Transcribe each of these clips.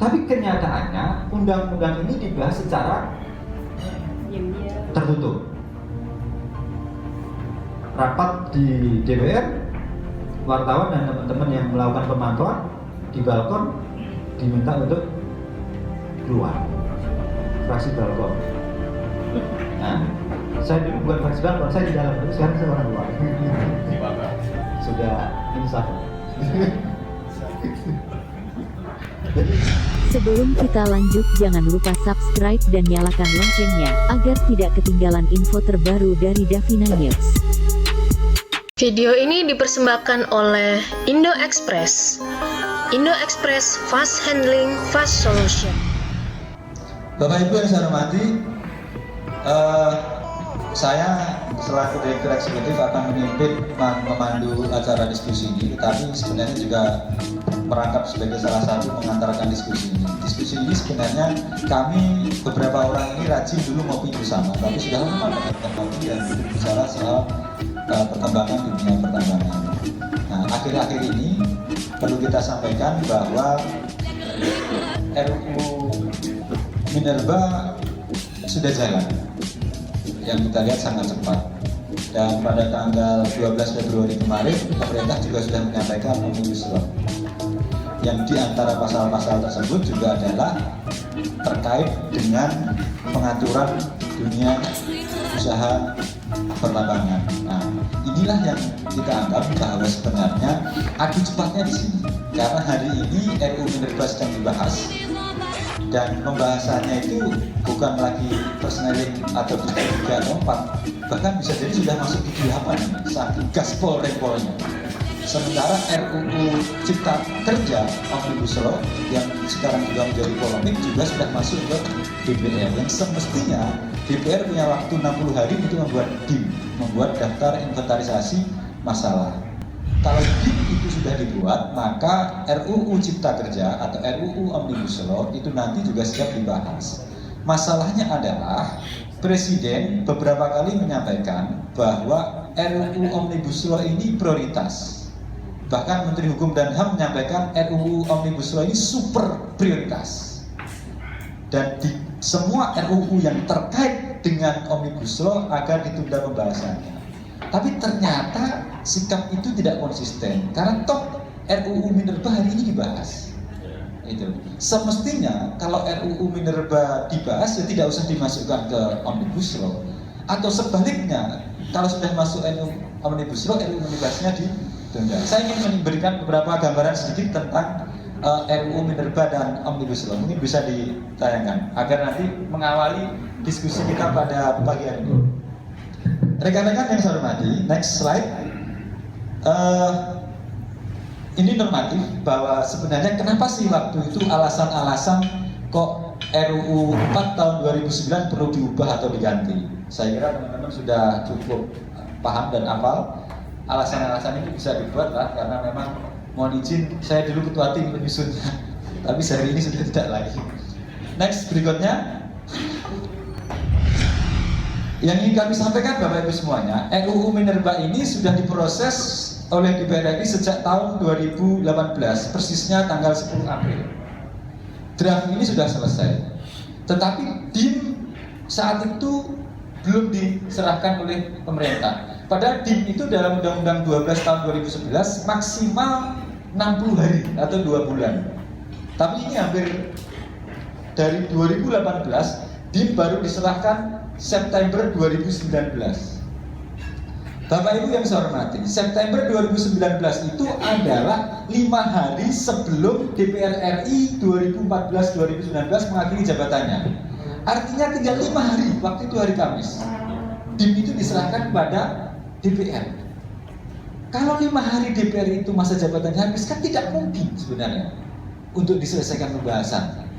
Tapi kenyataannya undang-undang ini dibahas secara tertutup. Rapat di DPR, wartawan dan teman-teman yang melakukan pemantauan di balkon diminta untuk keluar, fraksi balkon. Nah, saya dulu bukan fraksi balkon, saya di dalam, tapi sekarang saya orang luar. Sudah insaf. Sebelum kita lanjut, jangan lupa subscribe dan nyalakan loncengnya, agar tidak ketinggalan info terbaru dari Davina News. Video ini dipersembahkan oleh Indo Express. Indo Express Fast Handling, Fast Solution. Bapak Ibu yang saya hormati, saya selaku Direktur Eksekutif akan memimpin memandu acara diskusi ini, tetapi sebenarnya juga merangkap sebagai salah satu mengantarkan diskusi ini. Diskusi ini sebenarnya kami beberapa orang ini rajin dulu ngopi bersama, tapi sudah lama dengan ngopi dan bicara soal perkembangan dunia pertambangan. Nah, akhir-akhir ini perlu kita sampaikan bahwa RUU Minerba sudah jalan, yang kita lihat sangat cepat. Dan pada tanggal 12 Februari kemarin, pemerintah juga sudah menyampaikan Omnibus Law. Yang di antara pasal-pasal tersebut juga adalah terkait dengan pengaturan dunia usaha pertambangan. Nah, inilah yang kita anggap bahwa sebenarnya adu cepatnya di sini. Karena hari ini RUU Minerba sedang dibahas, dan pembahasannya itu bukan lagi persneling atau di 3 atau 4, bahkan bisa jadi sudah masuk di 8 saking gaspol repolnya. Sementara RUU Cipta Kerja Omnibus Law yang sekarang juga menjadi polemik juga sudah masuk ke DPR, yang semestinya DPR punya waktu 60 hari untuk membuat DIM, membuat daftar inventarisasi masalah. Kalau DIM itu sudah dibuat, maka RUU Cipta Kerja atau RUU Omnibus Law itu nanti juga siap dibahas. Masalahnya adalah Presiden beberapa kali menyampaikan bahwa RUU Omnibus Law ini prioritas. Bahkan Menteri Hukum dan HAM menyampaikan RUU Omnibus Law ini super prioritas. Dan di semua RUU yang terkait dengan Omnibus Law agar ditunda pembahasannya. Tapi ternyata sikap itu tidak konsisten, karena toh RUU Minerba hari ini dibahas. Itu. Semestinya kalau RUU Minerba dibahas ya tidak usah dimasukkan ke Omnibus Law. Atau sebaliknya, kalau sudah masuk RUU Omnibus Law, RUU Minerbanya ditunda. Saya ingin memberikan beberapa gambaran sedikit tentang RUU Minerba dan Omnibus Law. Mungkin bisa ditayangkan agar nanti mengawali diskusi kita pada pagi hari ini. Rekan-rekan yang saya hormati, next slide. Ini normatif bahwa sebenarnya kenapa sih waktu itu alasan-alasan kok RUU 4 tahun 2009 perlu diubah atau diganti. Saya kira teman-teman sudah cukup paham dan hafal. Alasan-alasan itu bisa dibuat lah, karena memang mohon izin saya dulu ketua tim menyusunnya, tapi sehari ini sudah tidak lagi. Next berikutnya. Yang ingin kami sampaikan Bapak Ibu semuanya, RUU Minerba ini sudah diproses oleh DPR RI sejak tahun 2018, persisnya tanggal 10 April. Draft ini sudah selesai, tetapi DIM saat itu belum diserahkan oleh pemerintah. Padahal DIM itu dalam Undang-Undang 12 tahun 2011 maksimal 60 hari atau 2 bulan. Tapi ini hampir dari 2018, DIM baru diserahkan September 2019. Bapak Ibu yang saya hormati, September 2019 itu adalah 5 hari sebelum DPR RI 2014-2019 mengakhiri jabatannya. Artinya tinggal 5 hari, waktu itu hari Kamis. DIM itu diserahkan kepada DPR. Kalau 5 hari DPR itu masa jabatannya habis, kan tidak mungkin sebenarnya untuk diselesaikan pembahasan.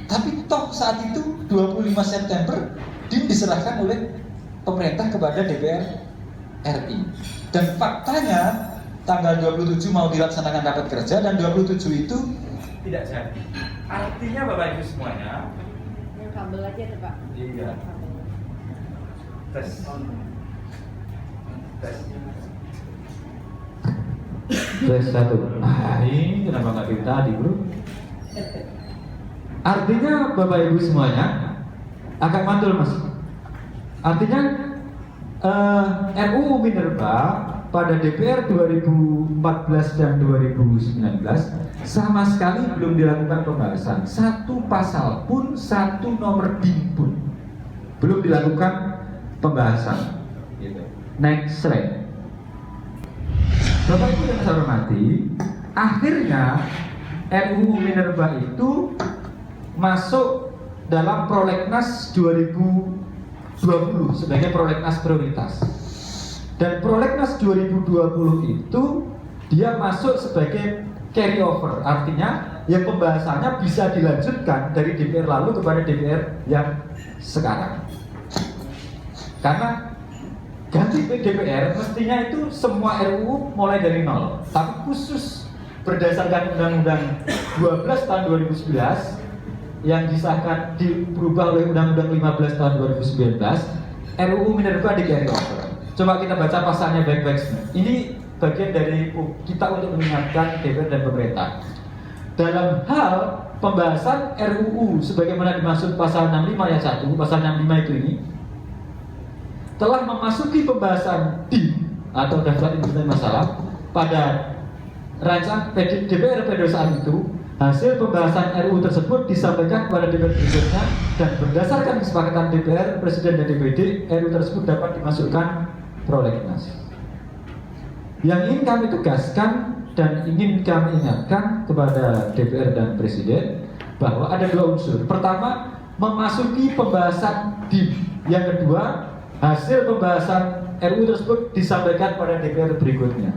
Tapi toh saat itu 25 September DIM diserahkan oleh pemerintah kepada DPR RI. Dan faktanya tanggal 27 mau dilaksanakan rapat kerja dan 27 itu tidak jadi. Artinya Bapak Ibu semuanya, yang kabel aja tuh Pak. Iya. Tes. Tes 1. Ini kenapa nggak dari tadi bro? Artinya Bapak Ibu semuanya agak mantul Mas. Artinya RUU Minerba pada DPR 2014 dan 2019 sama sekali belum dilakukan pembahasan. Satu pasal pun, satu nomor BIM pun belum dilakukan pembahasan. Next slide. Bapak Ibu yang saya hormati, akhirnya RUU Minerba itu masuk dalam Prolegnas 2020 sebagai Prolegnas prioritas. Dan Prolegnas 2020 itu dia masuk sebagai carry over, artinya yang pembahasannya bisa dilanjutkan dari DPR lalu kepada DPR yang sekarang. Karena ganti DPR mestinya itu semua RUU mulai dari nol, tapi khusus berdasarkan Undang-Undang 12 tahun 2011 yang disahkan berubah oleh Undang-Undang 15 tahun 2019, RUU Minerba di carry over. Coba kita baca pasalnya baik-baik. Ini bagian dari kita untuk mengingatkan DPR dan pemerintah. Dalam hal pembahasan RUU sebagaimana dimaksud pasal 65 ayat 1, pasal 65 itu ini telah memasuki pembahasan DIM atau daftar inventaris masalah pada rancangan DPR pada saat itu. Hasil pembahasan RUU tersebut disampaikan kepada DPR berikutnya dan berdasarkan kesepakatan DPR, Presiden dan DPD, RUU tersebut dapat dimasukkan prolegnas. Yang ingin kami tegaskan dan ingin kami ingatkan kepada DPR dan Presiden bahwa ada dua unsur. Pertama, memasuki pembahasan DIM. Yang kedua, hasil pembahasan RUU tersebut disampaikan pada DPR berikutnya.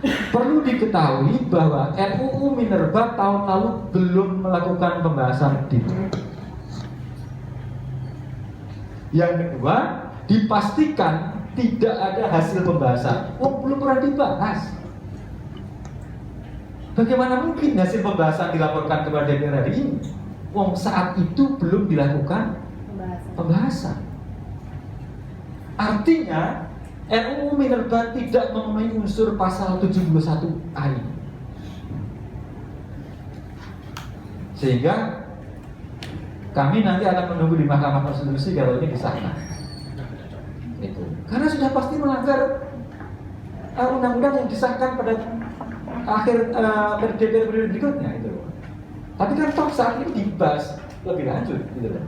Perlu diketahui bahwa RUU Minerba tahun lalu belum melakukan pembahasan DIM. Yang kedua, dipastikan tidak ada hasil pembahasan. Belum pernah dibahas. Bagaimana mungkin hasil pembahasan dilaporkan kepada DPR hari ini? Saat itu belum dilakukan pembahasan. Artinya RUU Minerba tidak memenuhi unsur pasal 71A ini. Sehingga kami nanti akan menunggu di Mahkamah Konstitusi kalau ini disahkan. Itu. Karena sudah pasti melanggar undang-undang yang disahkan pada akhir DPR periode berikutnya itu. Tapi kan toh saat ini dibahas lebih lanjut gitu.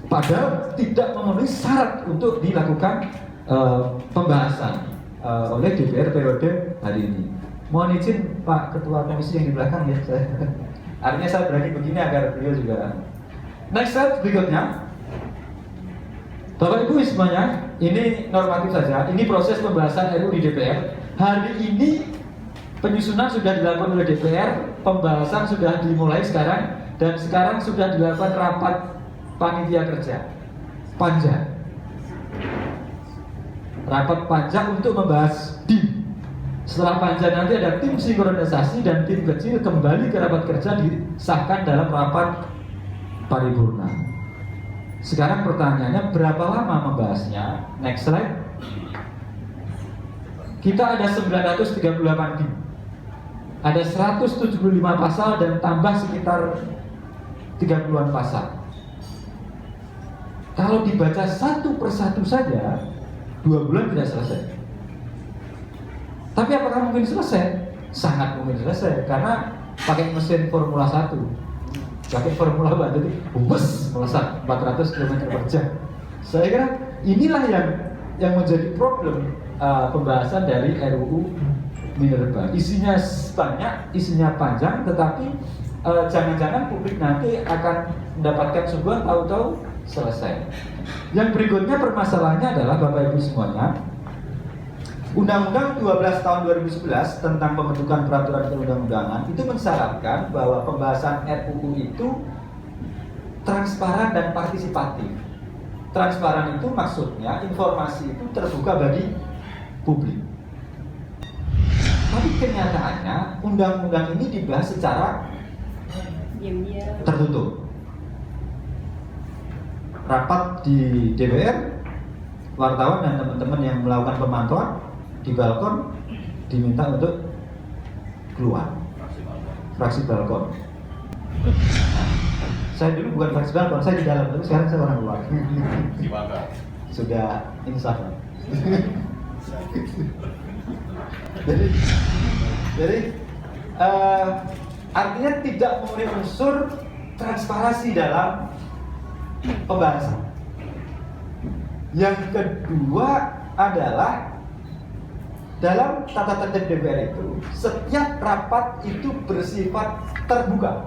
Padahal tidak memenuhi syarat untuk dilakukan pembahasan oleh DPR periode hari ini. Mohon izin Pak Ketua Komisi yang di belakang ya, artinya saya berani begini agar beliau juga. Next slide berikutnya. Bapak Ibu semuanya, ini normatif saja. Ini proses pembahasan RUU di DPR. Hari ini penyusunan sudah dilakukan oleh DPR, pembahasan sudah dimulai sekarang, dan sekarang sudah dilakukan rapat panitia kerja, panja. Rapat panja untuk membahas DIM. Setelah panja nanti ada tim sinkronisasi dan tim kecil kembali ke rapat kerja disahkan dalam rapat paripurna. Sekarang pertanyaannya berapa lama membahasnya? Next slide. Kita ada 938 DIM. Ada 175 pasal dan tambah sekitar 30-an pasal. Kalau dibaca satu persatu saja 2 bulan tidak selesai. Tapi apakah mungkin selesai? Sangat mungkin selesai karena pakai mesin Formula 1. Pakai Formula 1 jadi melesat 400 km per jam. Saya kira inilah yang menjadi problem pembahasan dari RUU Minerba. Isinya banyak, isinya panjang, tetapi jangan-jangan publik nanti akan mendapatkan sebuah tahu-tahu selesai. Yang berikutnya permasalahannya adalah Bapak Ibu semuanya, Undang-Undang 12 tahun 2011 tentang pembentukan peraturan perundang-undangan itu mensyaratkan bahwa pembahasan RUU itu transparan dan partisipatif. Transparan itu maksudnya informasi itu terbuka bagi publik. Tapi kenyataannya undang-undang ini dibahas secara tertutup. Rapat di DPR, wartawan dan teman-teman yang melakukan pemantauan di balkon diminta untuk keluar, fraksi balkon. Saya dulu bukan fraksi Balkon, saya di dalam, tapi sekarang saya orang luar. Sudah insaf. jadi artinya tidak memenuhi unsur transparansi dalam pembahasan. Yang kedua adalah dalam tata tertib DPR itu setiap rapat itu bersifat terbuka,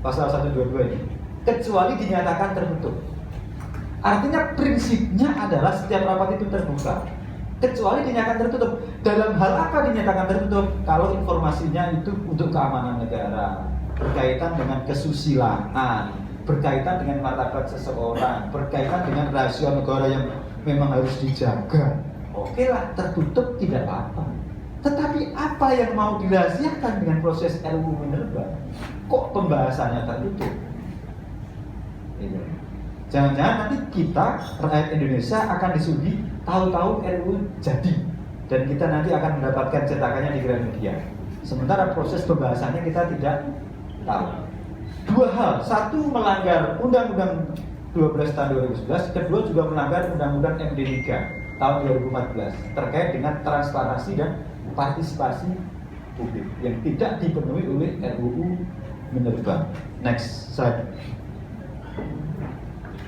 pasal 122 ini, kecuali dinyatakan tertutup. Artinya prinsipnya adalah setiap rapat itu terbuka, kecuali dinyatakan tertutup. Dalam hal apa dinyatakan tertutup? Kalau informasinya itu untuk keamanan negara, berkaitan dengan kesusilaan, berkaitan dengan martabat seseorang, berkaitan dengan rahasia negara yang memang harus dijaga. Oke lah, tertutup tidak apa-apa. Tetapi apa yang mau dirahasiakan dengan proses RUU Minerba? Kok pembahasannya tertutup? Jangan-jangan nanti kita, rakyat Indonesia akan disuguhi tahu-tahu RUU jadi, dan kita nanti akan mendapatkan cetakannya di Gramedia. Sementara proses pembahasannya kita tidak tahu. Dua hal, satu melanggar Undang-Undang 12 tahun 2011, kedua juga melanggar Undang-Undang MD 3 tahun 2014 terkait dengan transparansi dan partisipasi publik yang tidak dipenuhi oleh RUU Minerba. Next slide.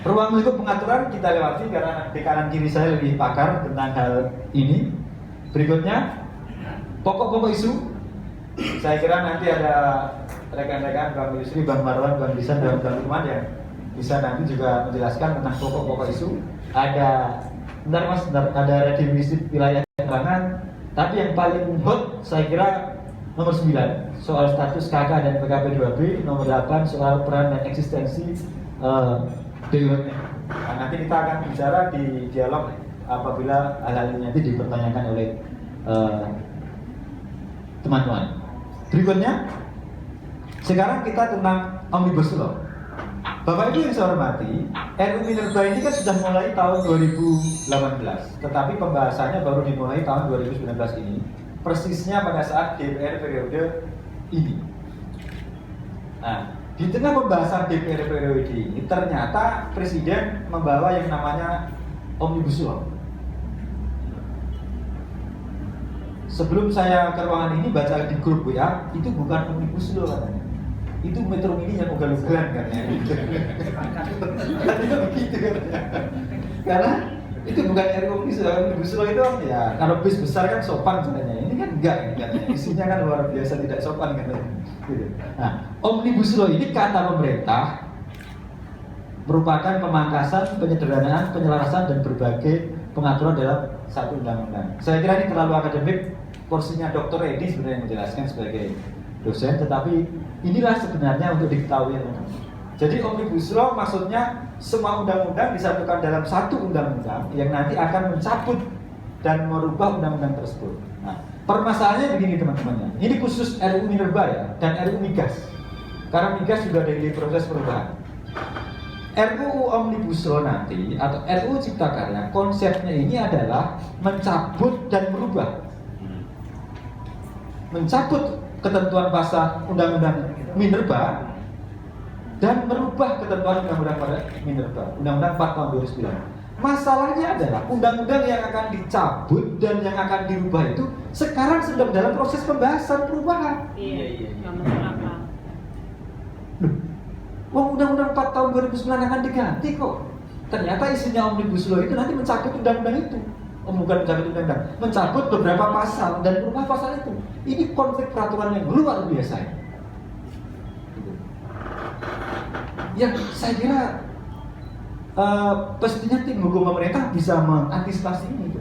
Ruang lingkup pengaturan kita lewati karena di kanan kiri saya lebih pakar tentang hal ini. Berikutnya, pokok-pokok isu. Saya kira nanti ada rekan-rekan Bang Yusri, Bang Marwan, Bang Lisan, dan Bang Lukman yang bisa nanti juga menjelaskan tentang pokok-pokok isu. Ada ada redistribusi wilayah keterangan, tapi yang paling hot saya kira nomor 9 soal status KK dan PKP 2B, nomor 8 soal peran dan eksistensi BUMN. Nah, nanti kita akan bicara di dialog apabila hal-hal ini nanti dipertanyakan oleh teman-teman. Berikutnya, sekarang kita tentang Omnibus Law. Bapak Ibu yang saya hormati, RUU Minerba ini kan sudah mulai tahun 2018, tetapi pembahasannya baru dimulai tahun 2019 ini, persisnya pada saat DPR periode ini. Nah, di tengah pembahasan DPR periode ini, ternyata Presiden membawa yang namanya Omnibus Law. Sebelum saya ke ruangan ini baca di grup WA, itu bukan Omnibus Law katanya. Itu Metro Mini yang ugal-ugalan katanya. Begitu katanya. Karena itu bukan RUU Omnibus Law itu ya, kalau bis besar kan sopan katanya. Ini kan enggak katanya. Isinya kan luar biasa tidak sopan katanya. Gitu. Nah, Omnibus Law ini kata pemerintah merupakan pemangkasan, penyederhanaan, penyelarasan dan berbagai pengaturan dalam satu undang-undang. Saya kira ini terlalu akademik, porsinya Dr. Edi sebenarnya menjelaskan sebagai dosen, tetapi inilah sebenarnya untuk diketahui. Jadi Omnibus Law maksudnya semua undang-undang disatukan dalam satu undang-undang yang nanti akan mencabut dan merubah undang-undang tersebut. Nah, permasalahannya begini teman-temannya. Ini khusus RUU Minerba ya, dan RUU Migas. Karena Migas juga dari proses perubahan. RUU Omnibus Law nanti atau RUU Cipta Karya, konsepnya ini adalah mencabut dan merubah. Mencabut ketentuan pasal Undang-Undang Minerba dan merubah ketentuan Undang-Undang pada Minerba, Undang-Undang 4 tahun 2009. Masalahnya adalah undang-undang yang akan dicabut dan yang akan dirubah itu sekarang sedang dalam proses pembahasan perubahan. Iya. Apa? Wah, Undang-Undang 4 tahun 2009 akan diganti kok. Ternyata isinya Omnibus Law itu nanti mencabut undang-undang itu. Bukan mencabut undang-undang, mencabut beberapa pasal dan merubah pasal itu. Ini konflik peraturan yang luar biasa. Yang saya kira pastinya tim hukum pemerintah bisa mengantisipasi ini.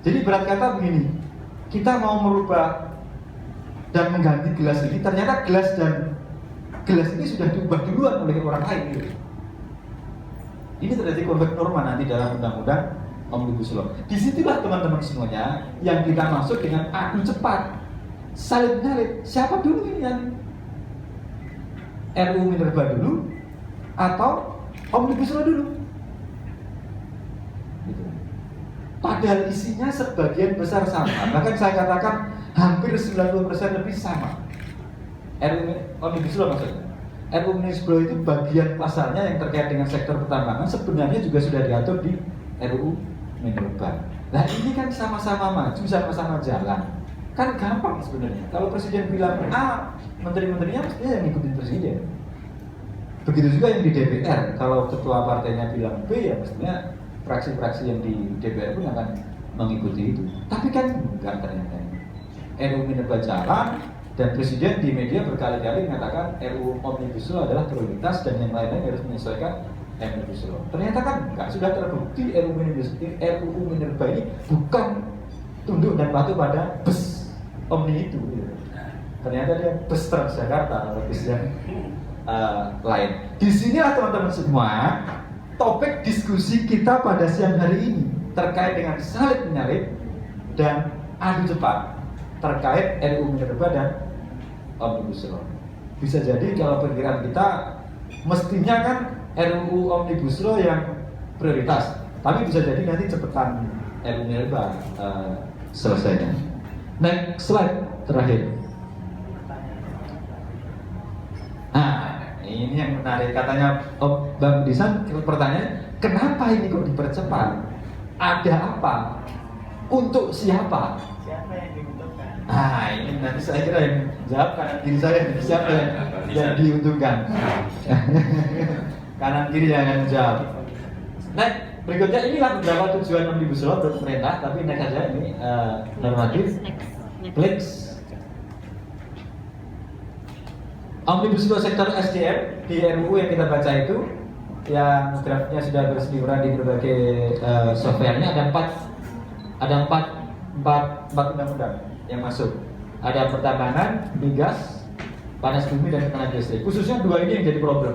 Jadi berat kata begini, kita mau merubah dan mengganti gelas ini, ternyata gelas ini sudah diubah duluan oleh orang lain. Ini terjadi konflik norma nanti dalam undang-undang Omnibus Law. Disitulah teman-teman semuanya yang kita masuk dengan adu cepat, salib nyalip. Siapa dulu ini yang RUU Minerba dulu atau Omnibus Law dulu? Gitu. Padahal isinya sebagian besar sama. Bahkan saya katakan hampir 90% lebih sama. RUU Omnibus Law maksudnya. RUU Omnibus Law itu bagian pasalnya yang terkait dengan sektor pertambangan sebenarnya juga sudah diatur di RUU Minerba. Nah ini kan sama-sama maju, sama-sama jalan. Kan gampang sebenarnya. Kalau presiden bilang A, menteri-menterinya mestinya yang ngikutin presiden. Begitu juga yang di DPR. Kalau ketua partainya bilang B, ya mestinya fraksi-fraksi yang di DPR pun akan mengikuti itu. Tapi kan enggak ternyata. RUU Minerba jalan dan presiden di media berkali-kali mengatakan RUU Omnibus Law adalah prioritas dan yang lain-lain harus menyesuaikan Omnibus Law. Ternyata kan enggak, sudah terbukti RUU Minerba ini bukan tunduk dan patuh pada bus Omni itu. Ternyata dia bus Transjakarta atau bus yang lain. Di sinilah teman-teman semua topik diskusi kita pada siang hari ini terkait dengan salib menyalip dan adu cepat terkait RUU Minerba dan Omnibus Law. Bisa jadi kalau perkiraan kita mestinya kan RUU Omnibus Law yang prioritas, tapi bisa jadi nanti cepetan RUU Minerba selesainya. Next slide terakhir. Nah, ini yang menarik katanya Bang Disan, pertanyaan, kenapa ini kok dipercepat? Ada apa? Untuk siapa? Siapa yang dibutuhkan? Nah, ini nanti saya kira yang jawab kanan kiri saya, siapa yang diuntungkan? Kanan kiri yang akan jawab. Nah, berikutnya inilah beberapa tujuan Omnibus Law untuk pemerintah, tapi next aja ini normatif. Next. Omnibus Law sektor SDM di RUU yang kita baca itu, yang draftnya sudah berseliweran di berbagai softwarenya, ada empat undang-undang yang masuk. Ada pertambangan, migas, panas bumi dan tenaga listrik. Khususnya dua ini yang jadi problem.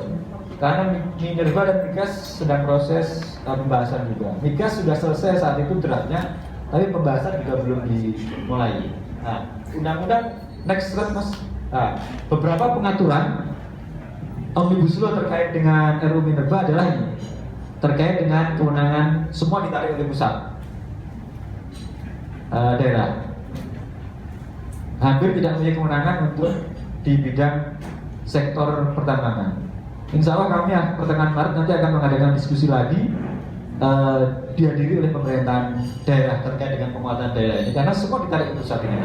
Karena Minerba dan migas sedang proses pembahasan juga. Migas sudah selesai saat itu draftnya, tapi pembahasan juga belum dimulai. Nah, undang-undang next slide mas. Nah, beberapa pengaturan Omnibus Law terkait dengan RUU Minerba adalah ini, terkait dengan kewenangan semua ditarik oleh pusat. Daerah hampir tidak punya kewenangan untuk di bidang sektor pertambangan. Insya Allah kami pertengahan Maret nanti akan mengadakan diskusi lagi dihadiri oleh pemerintahan daerah terkait dengan penguatan daerah ini, karena semua ditarik ke pusat ini.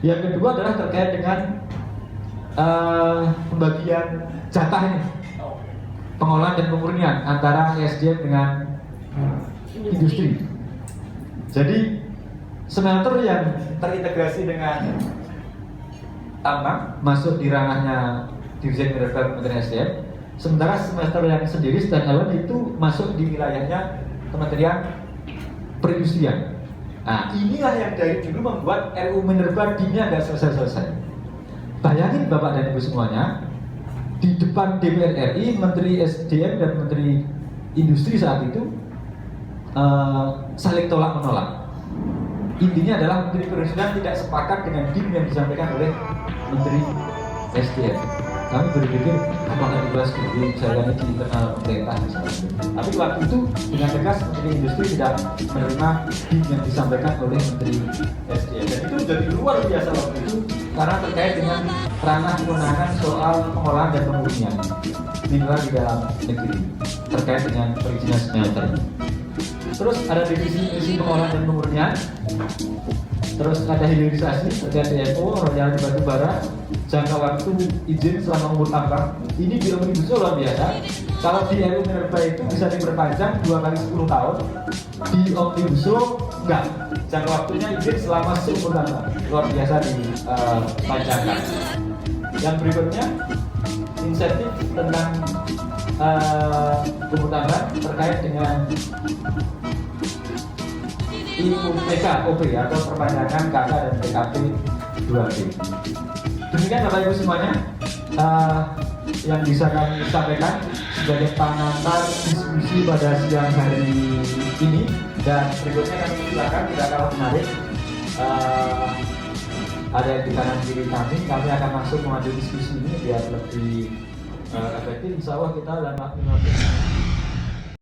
Yang kedua adalah terkait dengan pembagian jatah ini, pengolahan dan pemurnian antara SDM dengan industri. Jadi smelter yang terintegrasi dengan tambang masuk di ranahnya Dirjen Minerba Kementerian SDM, sementara smelter yang sendiri standalone itu masuk di wilayahnya Kementerian Perindustrian. Nah, inilah yang dari dulu membuat RUU Minerba D-nya nggak selesai-selesai. Bayangin Bapak dan Ibu semuanya, di depan DPR RI, Menteri SDM dan Menteri Industri saat itu saling tolak-menolak. Intinya adalah Menteri Perindustrian tidak sepakat dengan DIM yang disampaikan oleh Menteri SDM. Kami berpikir apakah dibahas di jalannya di internal pemerintah misalnya. Tapi waktu itu dengan tegas Menteri Industri tidak menerima DIM yang disampaikan oleh Menteri SDM. Dan itu jadi luar biasa waktu itu karena terkait dengan ranah kewenangan soal pengolahan dan pemurnian mineral di dalam negeri terkait dengan perizinan smelter. Terus ada divisi pengolahan dan pemurnian, terus ada hilirisasi terkait DMO, royalti batu bara, jangka waktu izin selama umur tambang. Ini di Omnibus Law luar biasa. Kalau di RUU Minerba itu bisa diperpanjang 2 kali 10 tahun, di Omnibus Law enggak. Jangka waktunya izin selama seumur tambang. Luar biasa dipanjangkan. Yang berikutnya insentif tentang umur tambang terkait dengan IUPK OP atau perpanjangan KK dan PKP 2B. Demikian Bapak Ibu semuanya yang bisa kami sampaikan sebagai pengantar diskusi pada siang hari ini, dan berikutnya kami silakan tidak kalah menarik ada di kanan kiri kami akan langsung mengambil diskusi ini biar lebih efektif. Insya Allah kita dalam waktu